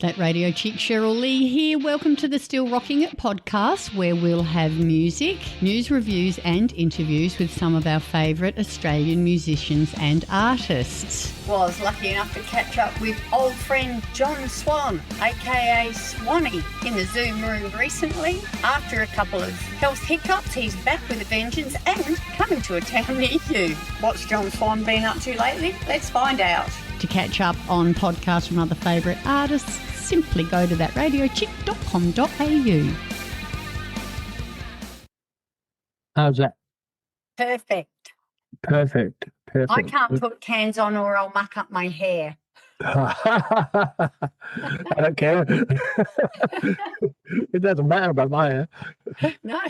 That radio chick Cheryl Lee here. Welcome to the Still Rocking It podcast, where we'll have music, news reviews and interviews with some of our favourite Australian musicians and artists. Well, I was lucky enough to catch up with old friend John Swan, aka Swanee, in the Zoom room recently. After a couple of health hiccups, he's back with a vengeance and coming to a town near you. What's John Swan been up to lately? Let's find out. To catch up on podcasts from other favourite artists, simply go to thatradiochick.com.au. How's that? Perfect. Perfect. I can't put cans on or I'll muck up my hair. I don't care. It doesn't matter about my hair. No,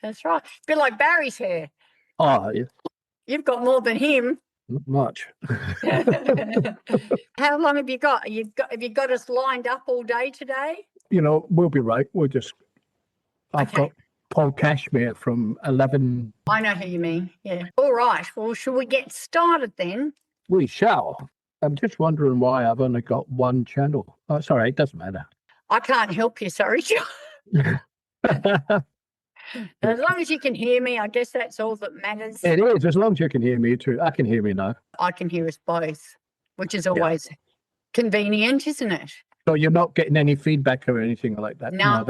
that's right. It's a bit like Barry's hair. Oh, yeah. You've got more than him. Not much. How long have you got? Have you got us lined up all day today? You know, we'll be right. I've got Paul Cashmere from 11. I know who you mean. Yeah. All right. Well, should we get started then? We shall. I'm just wondering why I've only got one channel. Oh, sorry, it doesn't matter. I can't help you. Sorry, John. As long as you can hear me, I guess that's all that matters. It is, as long as you can hear me too. I can hear me now. I can hear us both, which is always convenient, isn't it? So you're not getting any feedback or anything like that? No,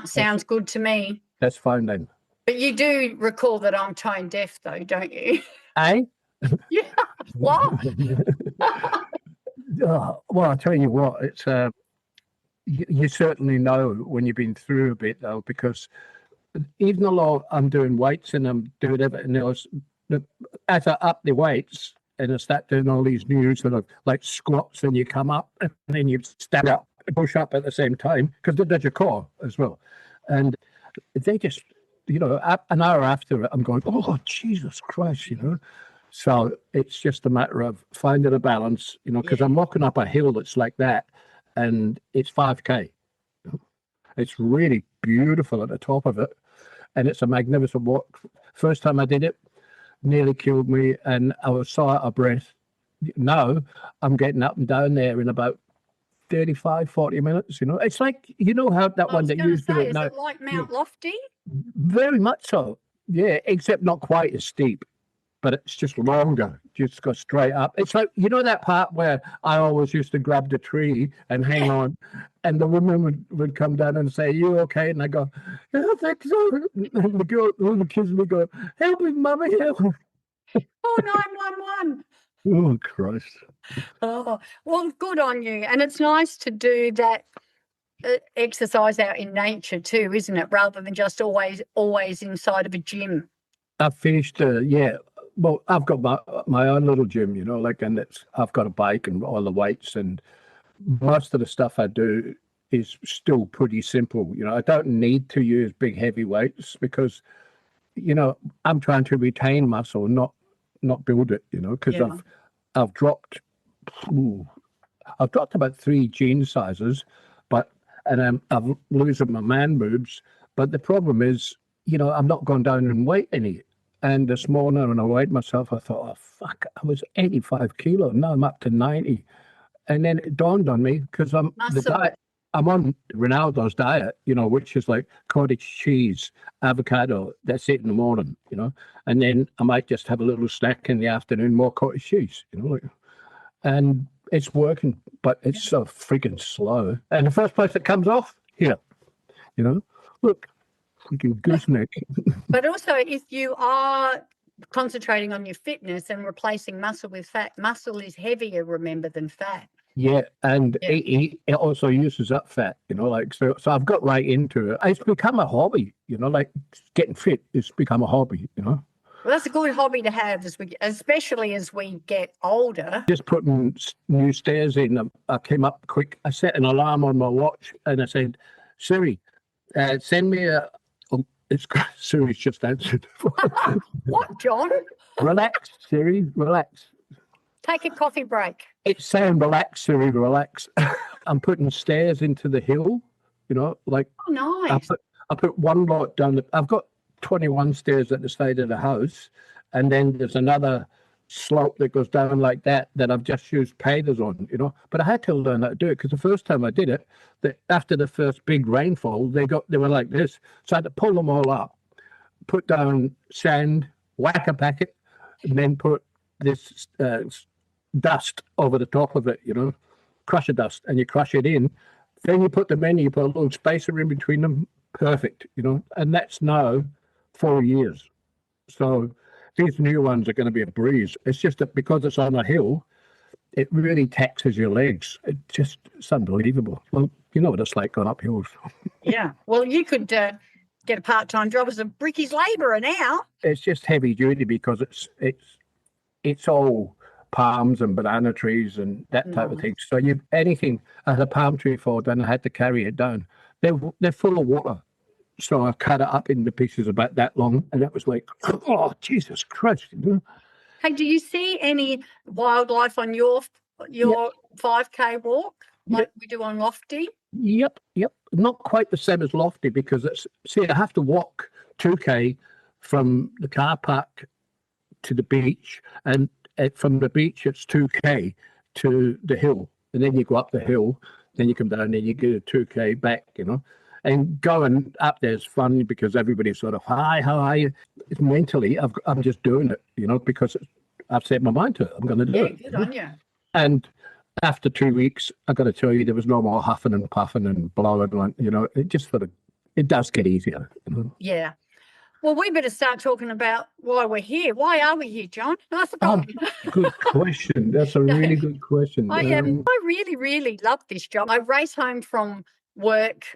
sounds good to me. That's fine then. But you do recall that I'm tone deaf though, don't you? Eh? Yeah. What? Well, I'll tell you what, it's you certainly know when you've been through a bit though, because even though I'm doing weights and I'm doing everything else, as I up the weights and I start doing all these new sort of like squats, and you come up and then you stand up and push up at the same time, because there's your core as well. And they just, an hour after it, I'm going, oh, Jesus Christ, So it's just a matter of finding a balance, because I'm walking up a hill that's like that, and it's 5K. It's really beautiful at the top of it, and it's a magnificent walk. First time I did it, nearly killed me, and I was so out of breath. Now I'm getting up and down there in about 35, 40 minutes. It's like, how that one that you do it now. Is it like Mount Lofty? Very much so, yeah, except not quite as steep. But it's just longer. Just go straight up. It's like, that part where I always used to grab the tree and hang on, and the woman would come down and say, "Are you okay?" And I go, "Yeah, I think so." And the kids would go, "Help me, mummy, help me." Oh, 911. Oh, Christ. Oh, well, good on you. And it's nice to do that exercise out in nature too, isn't it? Rather than just always inside of a gym. I finished, Well, I've got my own little gym, and I've got a bike and all the weights, and most of the stuff I do is still pretty simple. I don't need to use big heavy weights because, I'm trying to retain muscle, not build it. Because I've dropped about 3 jean sizes, and I'm losing my man boobs. But the problem is, I'm not going down in weight any. And this morning when I weighed myself, I thought, oh, fuck, I was 85 kilos. Now I'm up to 90. And then it dawned on me, because I'm on Ronaldo's diet, which is like cottage cheese, avocado. That's it in the morning, And then I might just have a little snack in the afternoon, more cottage cheese, And it's working, but it's so freaking slow. And the first place it comes off, here, look. Freaking gooseneck. But also, if you are concentrating on your fitness and replacing muscle with fat, muscle is heavier, remember, than fat. Yeah, and it also uses up fat, so I've got right into it. It's become a hobby, like getting fit. It's become a hobby, Well, that's a good hobby to have, especially as we get older. Just putting new stairs in. I came up quick. I set an alarm on my watch, and I said, "Siri, send me a." Siri's just answered. What, John? Relax, Siri, relax. Take a coffee break. It's saying relax, Siri, relax. I'm putting stairs into the hill, Oh, nice. I put one lot down. I've got 21 stairs at the side of the house, and then there's another slope that goes down like that I've just used pavers on, you know. But I had to learn how to do it because the first time I did it, after the first big rainfall, they were like this. So I had to pull them all up, put down sand, whack a packet, and then put this dust over the top of it, you know, crusher dust, and you crush it in. Then you put them in, you put a little spacer in between them, perfect, you know. And that's now 4 years. So these new ones are going to be a breeze. It's just that because it's on a hill, it really taxes your legs. It's unbelievable. Well, you know what it's like going up hills. Yeah. Well, you could get a part-time job as a brickies labourer now. It's just heavy duty because it's all palms and banana trees and that type of thing. So anything, I had a palm tree fall down, I had to carry it down. They're full of water. So I cut it up into pieces about that long, and that was like, oh, Jesus Christ. You know? Hey, do you see any wildlife on your 5K walk like we do on Lofty? Yep. Not quite the same as Lofty because I have to walk 2K from the car park to the beach, and from the beach it's 2K to the hill, and then you go up the hill, then you come down, and then you get a 2K back, you know. And going up there is fun because everybody's sort of, hi, how are you? Mentally, I'm just doing it, you know, because I've set my mind to it. I'm going to do it. Good on you. And after 2 weeks, I got to tell you, there was no more huffing and puffing and blowing, you know, it does get easier. You know? Yeah. Well, we better start talking about why we're here. Why are we here, John? I forgot. Good question. That's a really good question. I really, really love this job. I race home from work,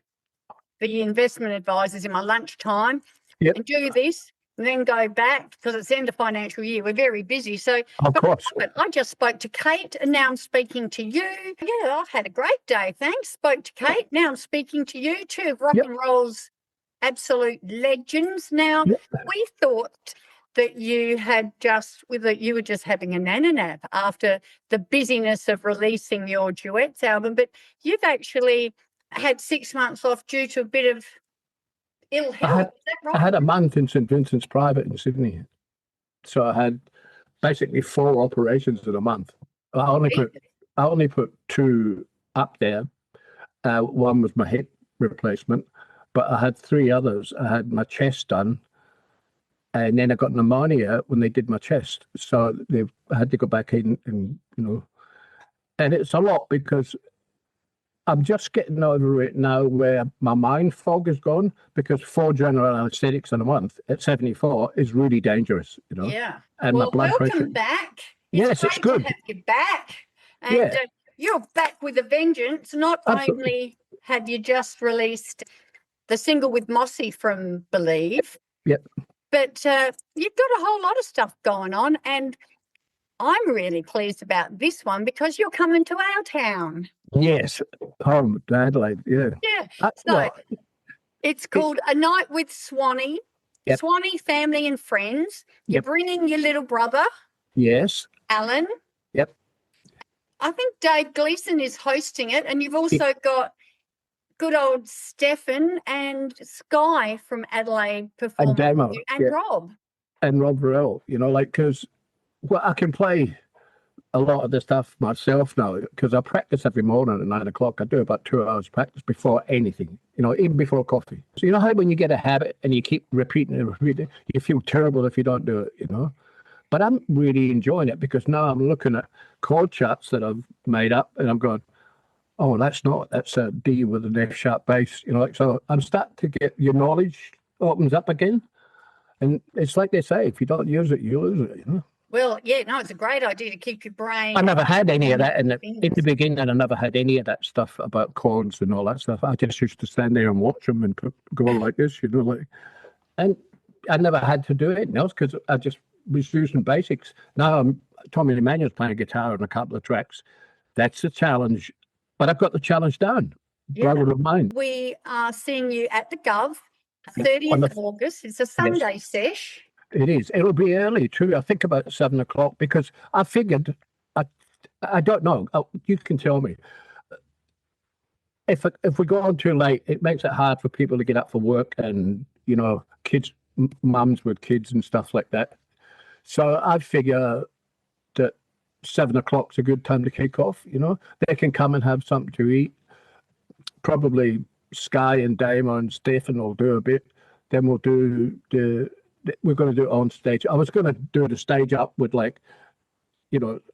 the investment advisors in my lunchtime, and do this, and then go back because it's the end of financial year. We're very busy. So, of course. I just spoke to Kate, and now I'm speaking to you. Yeah, I've had a great day. Thanks. Spoke to Kate. Now I'm speaking to you, two of rock and roll's absolute legends. Now, we thought that you were just having a nana nap after the busyness of releasing your duets album, but you've actually had 6 months off due to a bit of ill health. Is that right? I had a month in St Vincent's Private in Sydney. So I had basically 4 operations in a month. I only put 2 up there. One was my hip replacement, but I had 3 others. I had my chest done, and then I got pneumonia when they did my chest. So I had to go back in and, you know, and it's a lot because I'm just getting over it now where my mind fog is gone, because 4 general anesthetics in a month at 74 is really dangerous, you know. Yeah. And my blood pressure. Welcome back. Yes, it's good. To have you back. And you're back with a vengeance. Not only have you just released the single with Mossy from Believe, but you've got a whole lot of stuff going on, and I'm really pleased about this one because you're coming to our town. Yes, home to Adelaide, yeah. So it's called A Night with Swanee. Swanee Family and Friends. You're bringing your little brother. Yes. Alan. Yep. I think Dave Gleeson is hosting it, and you've also got good old Stefan and Sky from Adelaide performing. And Damo. And Rob. And Rob Varell, you know, like, because I can play a lot of the stuff myself now because I practice every morning at 9 o'clock. I do about 2 hours practice before anything, you know, even before coffee. So you know how when you get a habit and you keep repeating it, you feel terrible if you don't do it, you know. But I'm really enjoying it because now I'm looking at chord charts that I've made up and I'm going, oh, that's a D with an F sharp bass, you know. Like, so I'm starting to get your knowledge opens up again. And it's like they say, if you don't use it, you lose it, you know. Well, it's a great idea to keep your brain. I never had any of that in the beginning. I never had any of that stuff about chords and all that stuff. I just used to stand there and watch them and go like this, you know, like. And I never had to do anything else because I just was using basics. Now Tommy Emmanuel's playing guitar on a couple of tracks. That's a challenge, but I've got the challenge down. Brother of mine. We are seeing you at the Gov, 30th of August. It's a Sunday sesh. It is. It'll be early too. I think about 7 o'clock because I figured. I don't know. You can tell me. If we go on too late, it makes it hard for people to get up for work and, you know, kids, mums with kids and stuff like that. So I figure 7 o'clock's a good time to kick off. They can come and have something to eat. Probably Sky and Damo and Stefan will do a bit. Then we'll do we're going to do it on stage. I was going to do the stage up with like,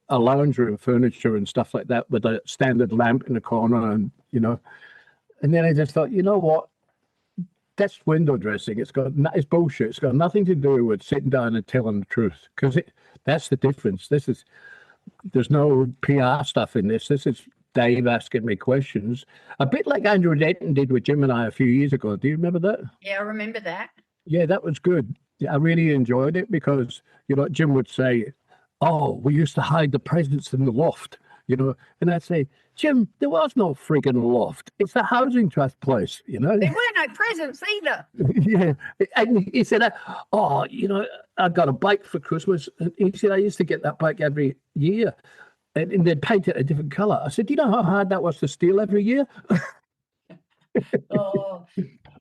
a lounge room furniture and stuff like that with a standard lamp in the corner, and and then I just thought, you know what? That's window dressing. It's bullshit. It's got nothing to do with sitting down and telling the truth, because that's the difference. There's no PR stuff in this. This is Dave asking me questions, a bit like Andrew Denton did with Jim and I a few years ago. Do you remember that? Yeah, I remember that. Yeah, that was good. Yeah, I really enjoyed it because, Jim would say, oh, we used to hide the presents in the loft, and I'd say, Jim, there was no friggin' loft. It's a housing trust place, There were no presents either. Yeah. And he said, oh, I got a bike for Christmas. And he said, I used to get that bike every year. And they'd paint it a different colour. I said, do you know how hard that was to steal every year? Oh.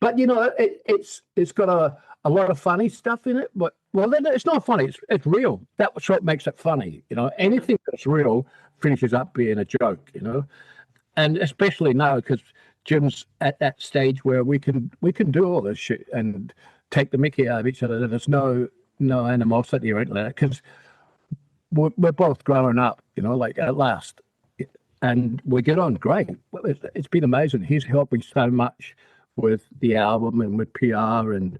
But, it's got a lot of funny stuff in it. But, then it's not funny. It's real. That's what makes it funny. Anything that's real finishes up being a joke, and especially now because Jim's at that stage where we can do all this shit and take the mickey out of each other. There's no animosity or anything like that, because we're both growing up, like at last, and we get on great. Well, it's been amazing. He's helping so much with the album and with PR, and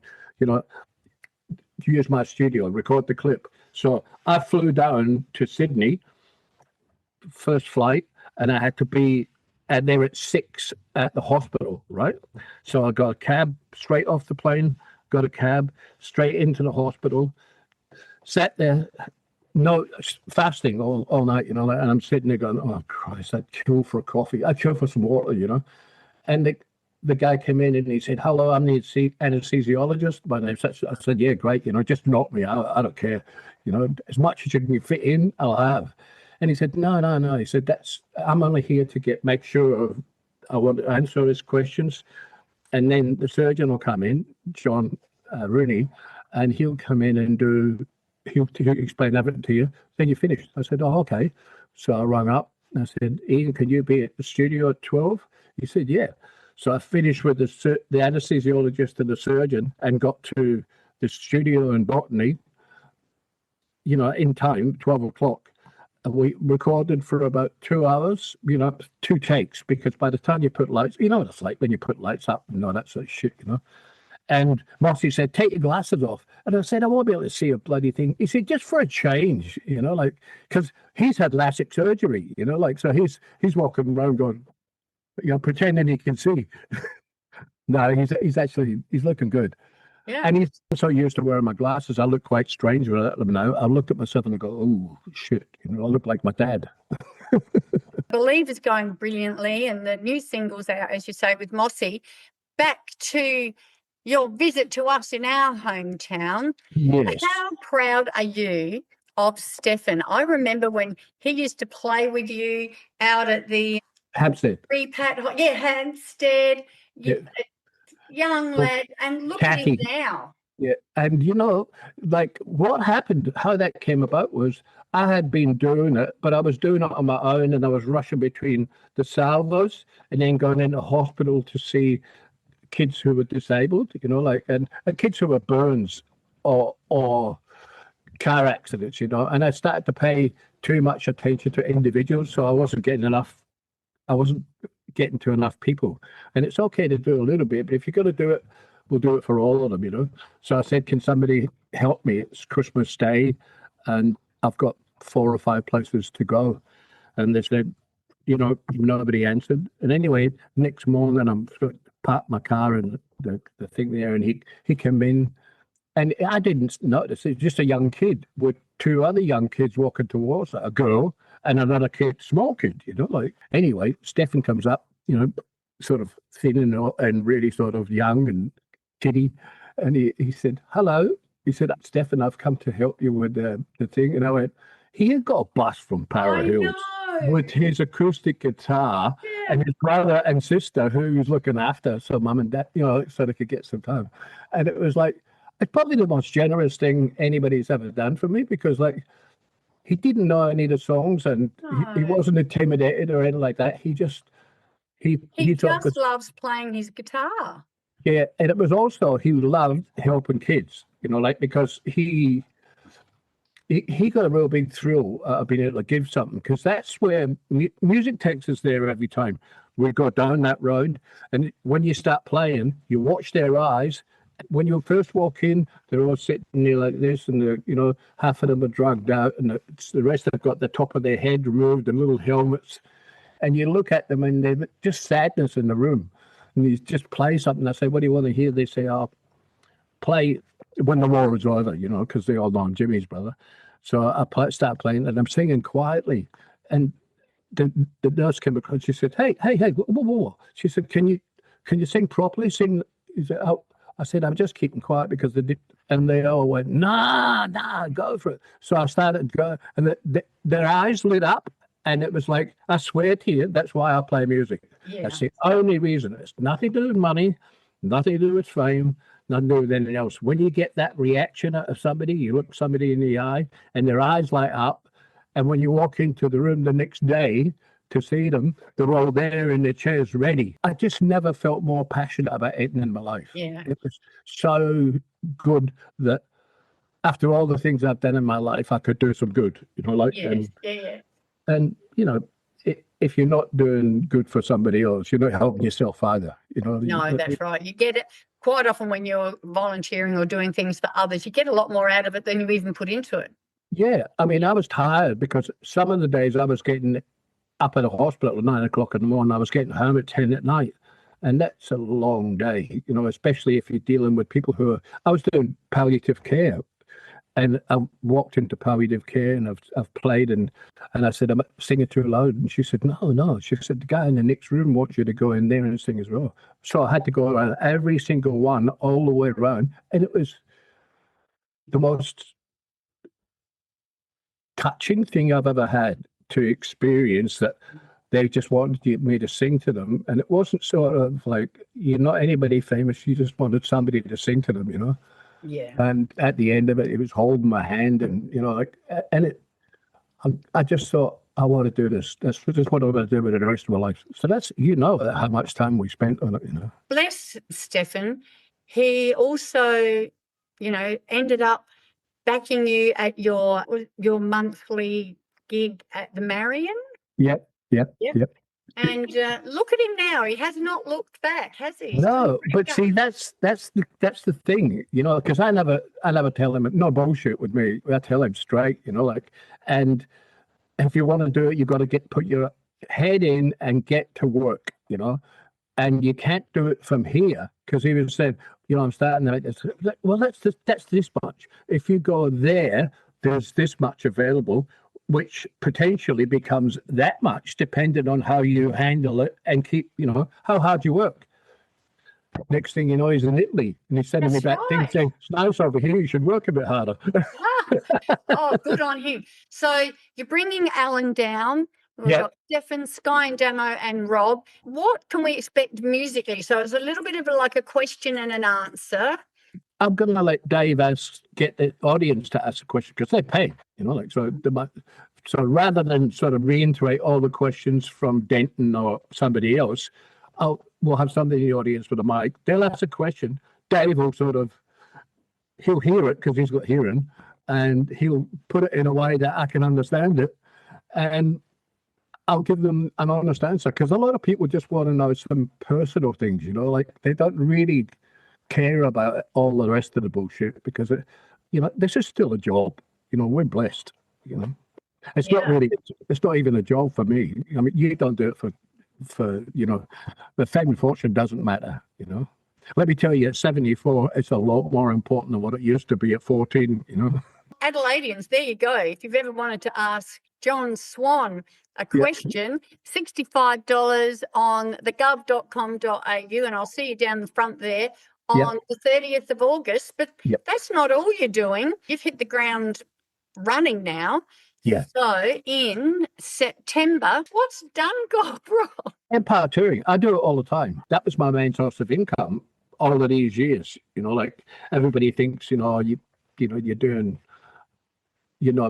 use my studio, record the clip. So I flew down to Sydney, first flight, and I had to be there at 6 at the hospital, right? So I got a cab straight off the plane, got a cab straight into the hospital, sat there, no fasting all night, and I'm sitting there going, oh Christ, I'd kill for a coffee, I'd kill for some water, and the guy came in and he said, hello, I'm the anesthesiologist. My name's such. I said, yeah, great, just knock me out, I don't care, as much as you can fit in, I'll have. And he said, no. He said, I'm only here to make sure I want to answer his questions. And then the surgeon will come in, John Rooney, and he'll come in and he'll explain everything to you. Then you're finished. I said, oh, okay. So I rang up and I said, Ian, can you be at the studio at 12? He said, yeah. So I finished with the anesthesiologist and the surgeon and got to the studio in Botany, in time, 12 o'clock. We recorded for about 2 hours, 2 takes, because by the time you put lights, what it's like when you put lights up and all that sort of shit, And Mossy said, take your glasses off. And I said, I won't be able to see a bloody thing. He said, just for a change, because he's had LASIK surgery, so he's walking around going, pretending he can see. No, he's looking good. Yeah. And he's so used to wearing my glasses, I look quite strange without them now. I looked at myself and I go, oh, shit, I look like my dad. Believe is going brilliantly, and the new single's out, as you say, with Mossy. Back to your visit to us in our hometown. Yes. How proud are you of Stefan? I remember when he used to play with you out at the Hampstead. Hampstead. Yeah. Young lad, and look at him now. Yeah, and what happened, how that came about was I had been doing it, but I was doing it on my own, and I was rushing between the salvos and then going into hospital to see kids who were disabled, and kids who were burns or car accidents, and I started to pay too much attention to individuals, so I wasn't getting to enough people. And it's okay to do a little bit, but if you're going to do it, we'll do it for all of them, So I said, can somebody help me? It's Christmas Day and I've got 4 or 5 places to go. And they said, nobody answered. And anyway, next morning I'm parked my car in the thing there, and he came in, and I didn't notice. It's just a young kid with 2 other young kids walking towards her, a girl and another kid, small kid, Anyway, Stefan comes up, sort of thin and really sort of young and kitty. And he said, hello. He said, Stefan, I've come to help you with the thing. And I went, he had got a bus from Para Hills with his acoustic guitar and his brother and sister who was looking after, so mum and dad, so they could get some time. And it was like, it's probably the most generous thing anybody's ever done for me, because he didn't know any of the songs, and he No. wasn't intimidated or anything like that. He He thought, just loves playing his guitar. yeah, and it was also he loved helping kids, like because he got a real big thrill of being able to give something, because that's where music takes us there every time we go down that road. And when you start playing, you watch their eyes. When you first walk in, they're all sitting there like this, and half of them are drugged out, and the rest have got the top of their head removed and little helmets. And you look at them, and they're just sadness in the room. And you just play something. I say, "What do you want to hear?" They say, "I'll play When the War Is Over," because they all know I'm Jimmy's brother. So I start playing, and I'm singing quietly. And the nurse came across. She said, "Hey, whoa, whoa, whoa." She said, "Can you sing properly? Sing." He said, "Oh." I said, "I'm just keeping quiet because they did." And they all went, "Nah, go for it." So I started going, and their eyes lit up. And it was like, I swear to you, that's why I play music. Yeah. That's the only reason. It's nothing to do with money, nothing to do with fame, nothing to do with anything else. When you get that reaction out of somebody, you look somebody in the eye and their eyes light up. And when you walk into the room the next day to see them, they're all there in their chairs ready. I just never felt more passionate about anything in my life. Yeah. It was so good that after all the things I've done in my life, I could do some good, Yes. Yeah. and if you're not doing good for somebody else, you're not helping yourself either. No, that's right. You get it quite often when you're volunteering or doing things for others. You get a lot more out of it than you even put into it. Yeah, I mean, I was tired because some of the days I was getting up at the hospital at 9 o'clock in the morning. I was getting home at 10 at night, and that's a long day. Especially if you're dealing with people I was doing palliative care. And I walked into palliative care, and I've played, and I said, "I'm singing too loud." And she said, No. She said, "The guy in the next room wants you to go in there and sing as well." So I had to go around every single one, all the way around. And it was the most touching thing I've ever had to experience, that they just wanted me to sing to them. And it wasn't sort of like, you're not anybody famous, you just wanted somebody to sing to them. Yeah. And at the end of it, he was holding my hand, and I just thought, I want to do this. That's just what I'm going to do with the rest of my life. So that's how much time we spent on it. Bless Stefan. He also, ended up backing you at your monthly gig at the Marion. Yep. And look at him now. He has not looked back, has he? No, but see, that's the thing, because I never tell him, no bullshit with me. I tell him straight, and if you want to do it, you've got to put your head in and get to work, and you can't do it from here, because he was saying, I'm starting to make this. Well, that's this much. If you go there, there's this much available, which potentially becomes that much, depending on how you handle it and keep, how hard you work. Next thing you know, he's in Italy, and he's sending me back things saying, "It's nice over here, you should work a bit harder." Oh, good on him. So you're bringing Alan down. We've got Stefan, Sky and Damo, and Rob. What can we expect musically? So it's a little bit of like a question and an answer. I'm going to let Dave get the audience to ask a question, because they pay, so rather than sort of reiterate all the questions from Denton or somebody else, we'll have somebody in the audience with a mic. They'll ask a question. Dave will he'll hear it because he's got hearing, and he'll put it in a way that I can understand it, and I'll give them an honest answer, because a lot of people just want to know some personal things, like they don't really care about all the rest of the bullshit, because this is still a job. We're blessed. It's not even a job for me. I mean, you don't do it for the fame and fortune doesn't matter. Let me tell you, at 74, it's a lot more important than what it used to be at 14. Adelaideans, there you go. If you've ever wanted to ask John Swan a question, $65 on thegov.com.au, and I'll see you down the front there on the 30th of August. But that's not all you're doing. You've hit the ground running now. Yeah. So in September, what's Dungog, Rob? Empire touring. I do it all the time. That was my main source of income all of these years. Like everybody thinks, you're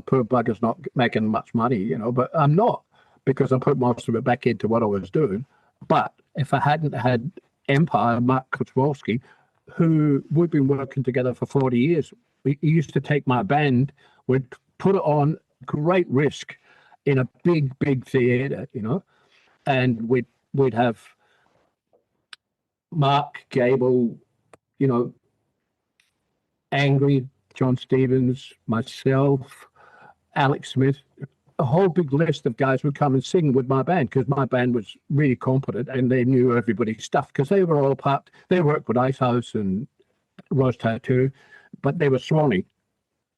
poor bugger's not making much money, but I'm not, because I put most of it back into what I was doing. But if I hadn't had Empire, Mark Kowalski, who we've been working together for 40 years, he used to take my band, we'd put it on, great risk, in a big theatre, and we'd have Mark Gable, Angry, John Stevens, myself, Alex Smith, a whole big list of guys would come and sing with my band, because my band was really competent and they knew everybody's stuff, because they were all they worked with Icehouse and Rose Tattoo, but they were Swanee.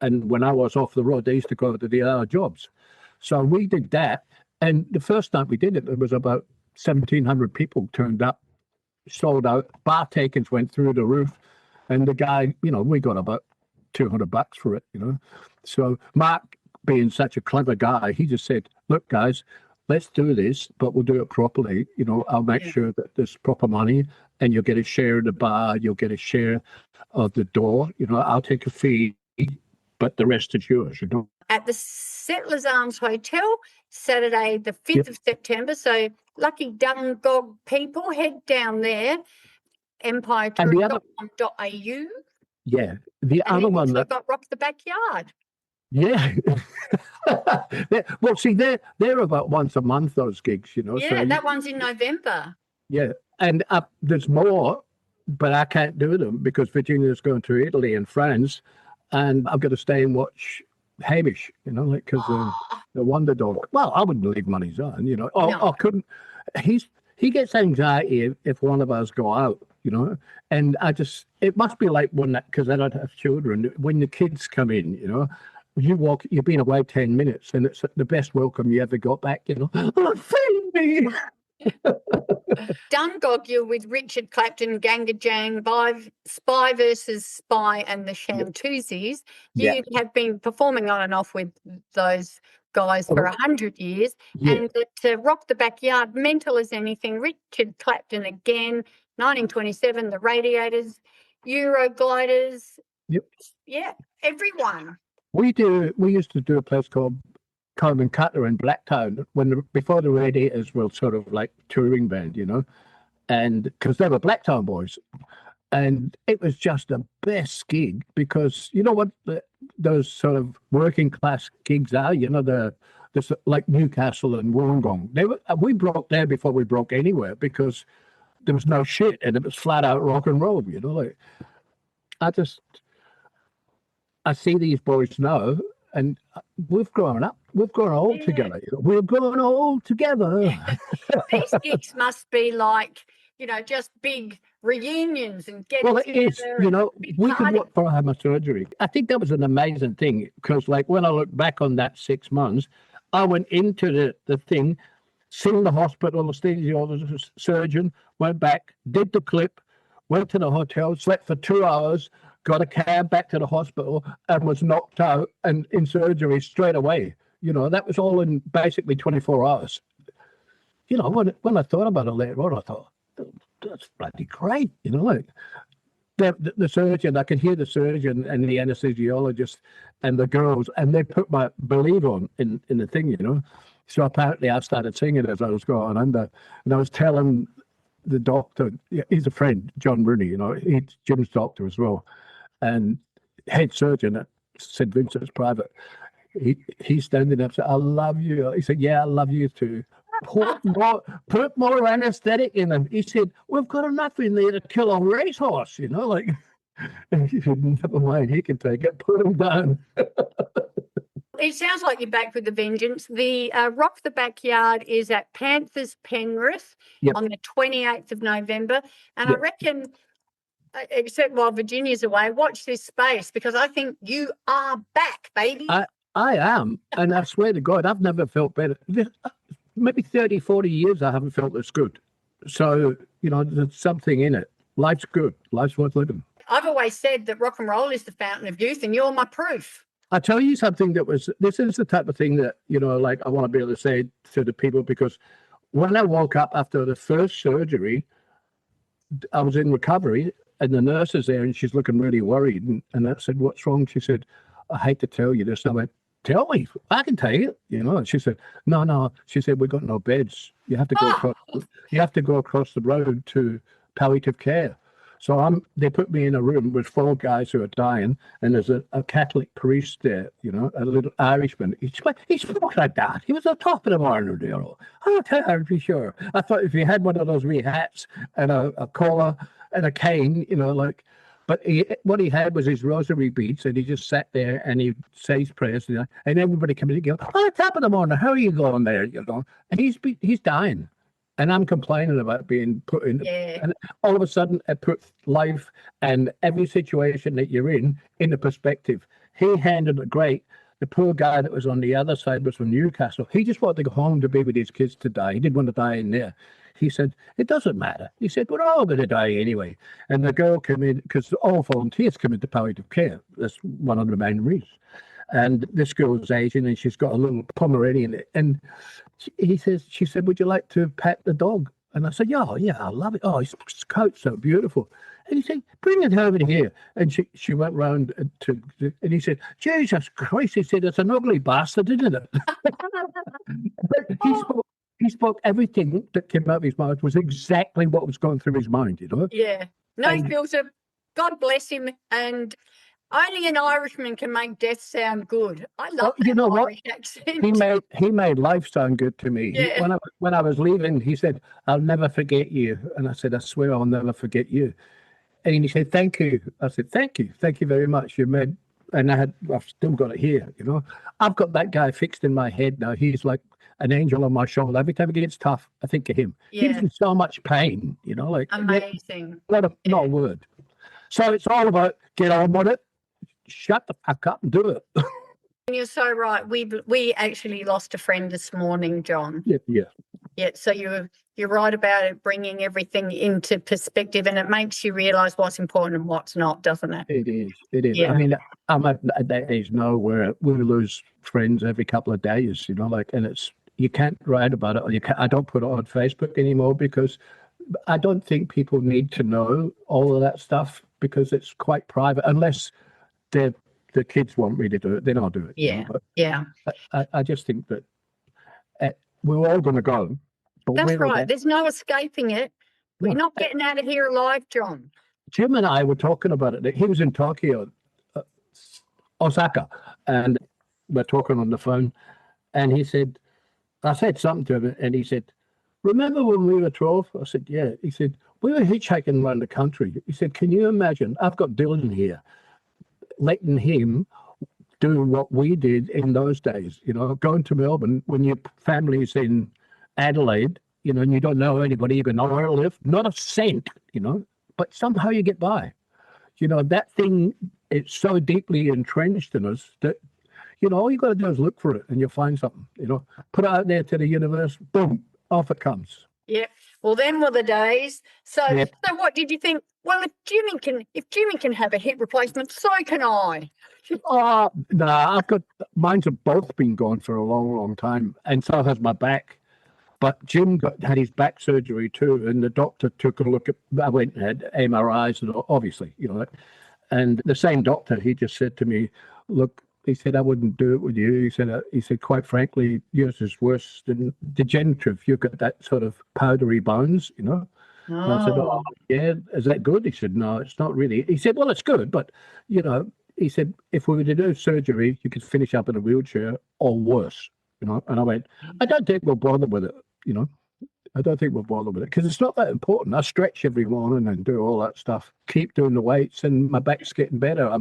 And when I was off the road, they used to go to the other jobs. So we did that. And the first night we did it, there was about 1,700 people turned up, sold out. Bar takings went through the roof. And the guy, we got about $200 for it, So Mark, being such a clever guy, he just said, look, guys, let's do this, but we'll do it properly. I'll make sure that there's proper money, and you'll get a share of the bar, you'll get a share of the door. I'll take a fee, but the rest is yours, At the Settlers Arms Hotel, Saturday, the 5th of September. So lucky Dungog people, head down there, empiretourist.com.au. Yeah. The other one that got Rock the Backyard. Yeah. Well, see, they're about once a month, those gigs, Yeah, so that one's in November. Yeah. And there's more, but I can't do them because Virginia's going to Italy and France, and I've got to stay and watch Hamish, because the Wonder Dog. Well, I wouldn't leave money's on, No. I couldn't. He gets anxiety if one of us go out, and it must be like because I don't have children, when the kids come in, you've been away 10 minutes and it's the best welcome you ever got back, oh, feed me. Dungog, you're with Richard Clapton, Ganga Jang, Spy versus Spy and the Shantuzis. You have been performing on and off with those guys for 100 years. Yeah. And at Rock the Backyard, Mental as Anything, Richard Clapton again, 1927, The Radiators, Eurogliders. Yep. Yeah, everyone. We used to do a place called Combe and Cutler in Blacktown before the Radiators were sort of like touring band, and because they were Blacktown boys, and it was just the best gig, because you know what those sort of working class gigs are, there's like Newcastle and Wollongong. We broke there before we broke anywhere, because there was no shit and it was flat out rock and roll, I see these boys now, and we've grown up. We've grown old together. We've grown old together. These gigs must be like, just big reunions and getting Well, it is. We could work for our surgery. I think that was an amazing thing, because, like, when I look back on that 6 months, I went into the thing, seen the hospital, anesthesiologist, surgeon, went back, did the clip, went to the hotel, slept for 2 hours, got a cab back to the hospital, and was knocked out and in surgery straight away. That was all in basically 24 hours. When I thought about it later on, I thought, that's bloody great. The surgeon, I could hear the surgeon and the anesthesiologist and the girls, and they put my Believe on in the thing, So apparently I started singing as I was going under, and I was telling the doctor, he's a friend, John Rooney, he's Jim's doctor as well, and head surgeon at St. Vincent's Private. He's standing up, said, I love you. He said, yeah, I love you too. Put more anesthetic in him. He said, we've got enough in there to kill a racehorse, And he said, never mind, he can take it. Put him down. It sounds like you're back with a vengeance. The Rock the Backyard is at Panthers Penrith on the 28th of November. And I reckon, except while Virginia's away, watch this space, because I think you are back, baby. I am. And I swear to God, I've never felt better. Maybe 30, 40 years I haven't felt this good. So, there's something in it. Life's good. Life's worth living. I've always said that rock and roll is the fountain of youth, and you're my proof. I tell you something this is the type of thing that, I want to be able to say to the people, because when I woke up after the first surgery, I was in recovery, and the nurse is there, and she's looking really worried. And I said, what's wrong? She said, I hate to tell you this. I went, tell me. I can tell you. And she said, no. She said, we've got no beds. You have to go across. You have to go across the road to palliative care. So they put me in a room with 4 guys who are dying, and there's a Catholic priest there, a little Irishman. He spoke like that. He was on top of the morning, I'm terribly sure. I thought if he had one of those wee hats and a collar and a cane, but what he had was his rosary beads, and he just sat there and he says prayers, and everybody came in and go, top of the morning, how are you going there? And he's dying. And I'm complaining about being put in, and all of a sudden it puts life and every situation that you're in into perspective. He handled it great. The poor guy that was on the other side was from Newcastle. He just wanted to go home to be with his kids to die. He didn't want to die in there. He said, it doesn't matter. He said, we're all going to die anyway. And the girl came in, because all volunteers come into palliative care. That's one of the main reasons. And this girl is Asian, and she's got a little Pomeranian. And she said, would you like to pet the dog? And I said, yeah, I love it. Oh, his coat's so beautiful. And he said, bring it over here. And she went round and he said, Jesus Christ. He said, it's an ugly bastard, isn't it? But he spoke everything that came out of his mouth was exactly what was going through his mind, Yeah. No, Joseph, God bless him. And only an Irishman can make death sound good. I love that Irish accent. He made life sound good to me. Yeah. When I was leaving, he said, I'll never forget you. And I said, I swear I'll never forget you. And he said, thank you. I said, thank you very much. You made, and I've still got it here. I've got that guy fixed in my head now. He's like an angel on my shoulder. Every time it gets tough, I think of him. He was in so much pain. Amazing. Not a word. So it's all about get on with it. Shut the fuck up and do it. You're so right. We actually lost a friend this morning, John. Yeah. So you're right about it, bringing everything into perspective, and it makes you realise what's important and what's not, doesn't it? It is. Yeah. I mean, I'm at that age now where we lose friends every couple of days. And it's you can't write about it, or I don't put it on Facebook anymore because I don't think people need to know all of that stuff because it's quite private unless the kids want me to do it, then I'll do it. Yeah. I just think that we're all going to go. That's right. There's no escaping it. We're not getting out of here alive, John. Jim and I were talking about it. He was in Tokyo, Osaka, and we're talking on the phone. And he said, I said something to him, and he said, remember when we were 12? I said, yeah. He said, we were hitchhiking around the country. He said, can you imagine? I've got Dylan here. Letting him do what we did in those days, going to Melbourne when your family's in Adelaide, and you don't know anybody, you got nowhere to live, not a cent, but somehow you get by. That thing, it's so deeply entrenched in us that, all you got to do is look for it and you'll find something, put it out there to the universe, boom, off it comes. Yep. Well, then were the days. So what did you think? Well, if Jimmy can have a hip replacement, so can I. Oh, no, mine's have both been gone for a long, long time, and so has my back. But Jim had his back surgery too, and the doctor took a look at. I went and had MRIs, and obviously, and the same doctor, he just said to me, "Look," he said, "I wouldn't do it with you." He said, "Quite frankly, yours is worse than degenerative. You've got that sort of powdery bones, And I said, "Oh, yeah, is that good?" He said, "No, it's not really." He said, "Well, it's good, but, he said, if we were to do surgery, you could finish up in a wheelchair or worse, And I went, I don't think we'll bother with it, I don't think we'll bother with it because it's not that important. I stretch every morning and do all that stuff, keep doing the weights, and my back's getting better.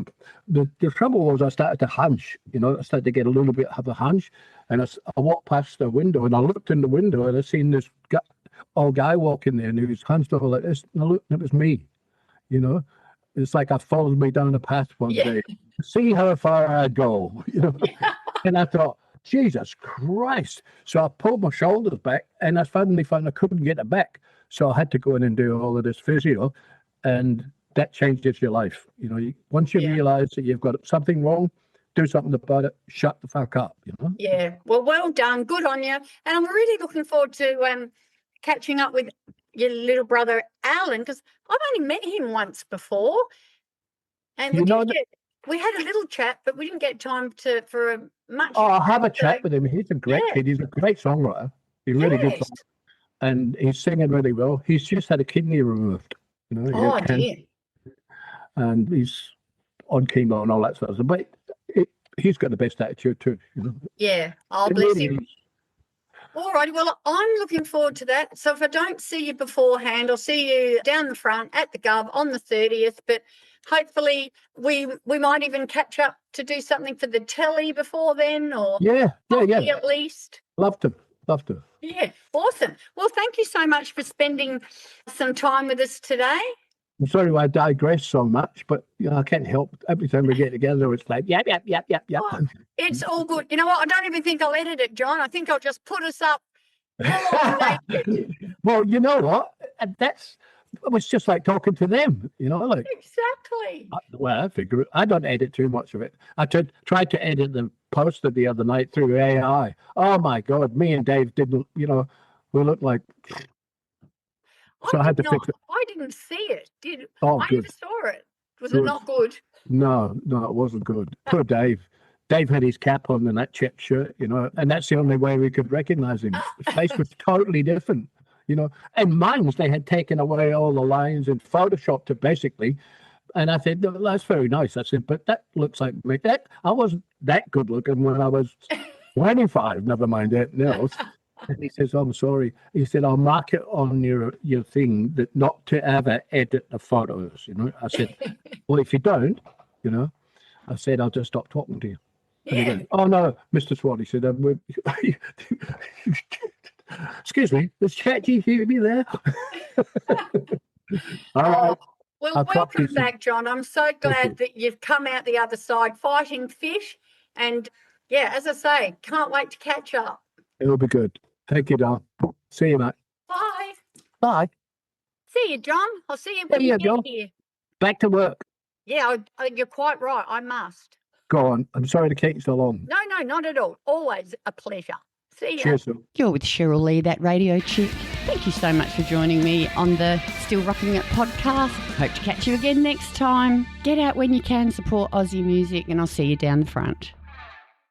The trouble was I started to hunch, I started to get a little bit of a hunch, and I walked past the window and I looked in the window and I seen this old guy walking there and he was hunched over like this, and I looked and it was me, It's like I followed me down the path one day, see how far I go, And I thought, Jesus Christ. So I pulled my shoulders back and I suddenly found I couldn't get it back. So I had to go in and do all of this physio, and that changes your life. Once you realize that you've got something wrong, do something about it, shut the fuck up, Yeah. Well done. Good on you. And I'm really looking forward to catching up with your little brother, Alan, because I've only met him once before. And we had a little chat, but we didn't get time for a much. Oh, I'll have a so- chat with him. He's a great kid. He's a great songwriter. He's really good Yes. song. And he's singing really well. He's just had a kidney removed. You know, he Oh, had cancer, dear. and he's on chemo and all that sort of stuff. But he's got the best attitude too. You know? Yeah. Oh, It bless really him. is. All righty. Well, I'm looking forward to that. So if I don't see you beforehand, I'll see you down the front at the Gov on the 30th. But hopefully we might even catch up to do something for the telly before then, or Yeah. coffee at least. Loved him. Yeah, awesome. Well, thank you so much for spending some time with us today. I'm sorry I digress so much, but you know, I can't help. Every time we get together, it's like, yep. Oh, it's all good. You know what? I don't even think I'll edit it, John. I think I'll just put us up full on naked. Well, you know what? It was just like talking to them, you know, like, Exactly. well, I figure I don't edit too much of it. I tried to edit the poster the other night through AI. Oh my God, me and Dave didn't, you know, we looked like, so I had to fix it. I didn't see it. Oh, I good. never saw it. Was it Good. not good? No, it wasn't good. Poor Dave. Dave had his cap on and that check shirt, you know, and that's the only way we could recognize him. His face was totally different, you know. And mine's, they had taken away all the lines and photoshopped it basically. And I said, no, that's very nice. I said, but that looks like me. I wasn't that good looking when I was 25, never mind anything else. And he says, oh, I'm sorry. He said, I'll mark it on your thing that not to ever edit the photos, you know. I said, well, if you don't, you know, I said, I'll just stop talking to you. And he Yeah. went, oh, no, Mr. Swan, he said, excuse me, is ChatGPT there? All right. Well, I'll talk to you welcome soon. back, John. I'm so glad that you've come out the other side fighting fish. And yeah, as I say, can't wait to catch up. It'll be good. Thank you, Don. See you, mate. Bye. Bye. See you, John. I'll see you when Yeah, you get John. here. Back to work. Yeah, you're quite right. I must. Go on. I'm sorry to keep you so long. No, not at all. Always a pleasure. See you. Cheers, Phil. You're with Cheryl Lee, that radio chick. Thank you so much for joining me on the Still Rocking It podcast. Hope to catch you again next time. Get out when you can, support Aussie music, and I'll see you down the front.